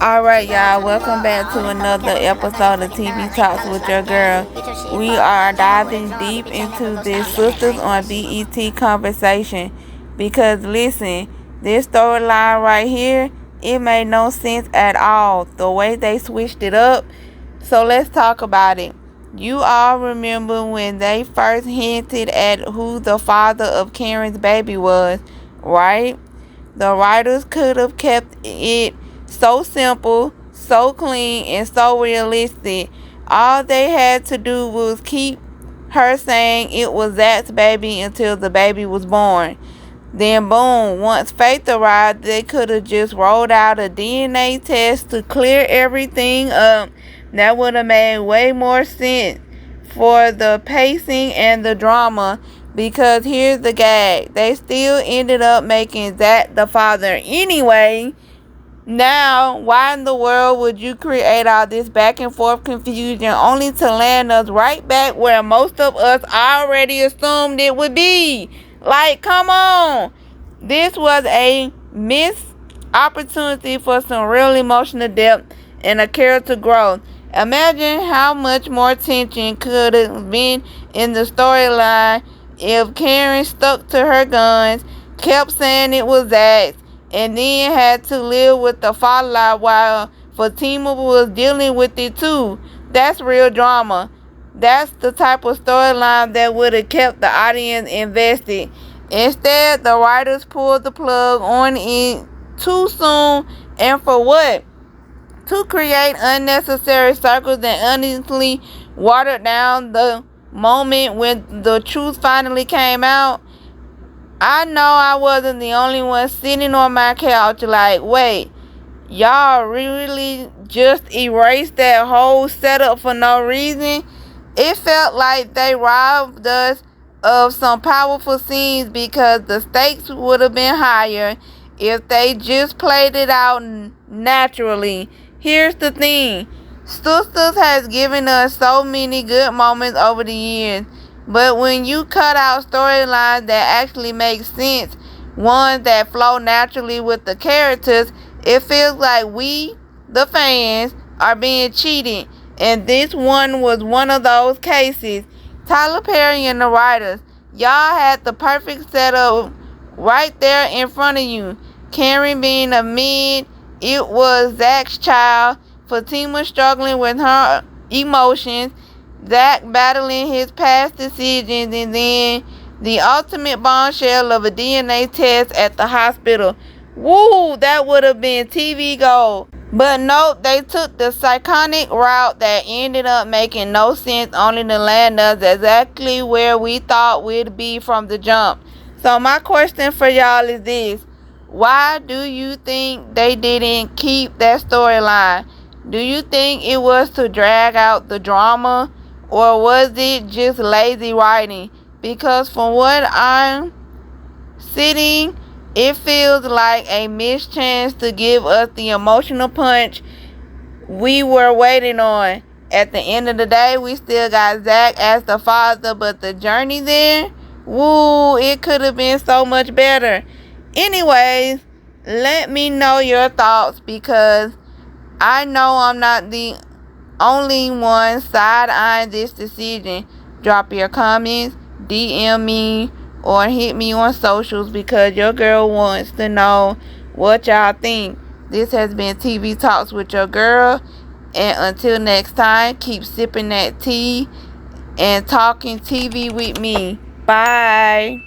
Alright, y'all, welcome back to another episode of TV Talks with your girl. We are diving deep into this Sisters on BET conversation because, listen, this storyline right here, it made no sense at all. The way they switched it up. So let's talk about it. You all remember when they first hinted at who the father of Karen's baby was, right? The writers could have kept it so simple, so clean, and so realistic. All they had to do was keep her saying it was Zach's baby until the baby was born. Then boom, once Faith arrived, they could have just rolled out a DNA test to clear everything up. That would have made way more sense for the pacing and the drama, because here's the gag. They still ended up making Zach the father anyway. Now, why in the world would you create all this back and forth confusion only to land us right back where most of us already assumed it would be? Like, come on. This was a missed opportunity for some real emotional depth and a character growth. Imagine how much more tension could have been in the storyline if Karen stuck to her guns, kept saying it was Zach's, and then had to live with the fallout while Fatima was dealing with it too. That's real drama. That's the type of storyline that would have kept the audience invested. Instead, the writers pulled the plug on it too soon, and for what? To create unnecessary circles that honestly watered down the moment when the truth finally came out. I know I wasn't the only one sitting on my couch like, wait, y'all really just erased that whole setup for no reason? It felt like they robbed us of some powerful scenes because the stakes would have been higher if they just played it out naturally. Here's the thing. Sisters has given us so many good moments over the years, but when you cut out storylines that actually make sense, ones that flow naturally with the characters, it feels like we, the fans, are being cheated. And this one was one of those cases. Tyler Perry and the writers, y'all had the perfect setup right there in front of you. Karen being a mid, it was Zach's child. Fatima struggling with her emotions. Zach battling his past decisions. And then the ultimate bombshell of a DNA test at the hospital. Woo, that would have been TV gold. But nope, they took the psychotic route that ended up making no sense, only to land us exactly where we thought we'd be from the jump. So my question for y'all is this. Why do you think they didn't keep that storyline? Do you think it was to drag out the drama, or was it just lazy writing? Because from what I'm sitting, it feels like a missed chance to give us the emotional punch we were waiting on. At the end of the day, we still got Zach as the father, but the journey there, woo, it could have been so much better. Anyways, let me know your thoughts, because I know I'm not the only one side-eyeing this decision. Drop your comments, DM me, or hit me on socials, because your girl wants to know what y'all think. This has been TV Talks with your girl. And until next time, keep sipping that tea and talking TV with me. Bye.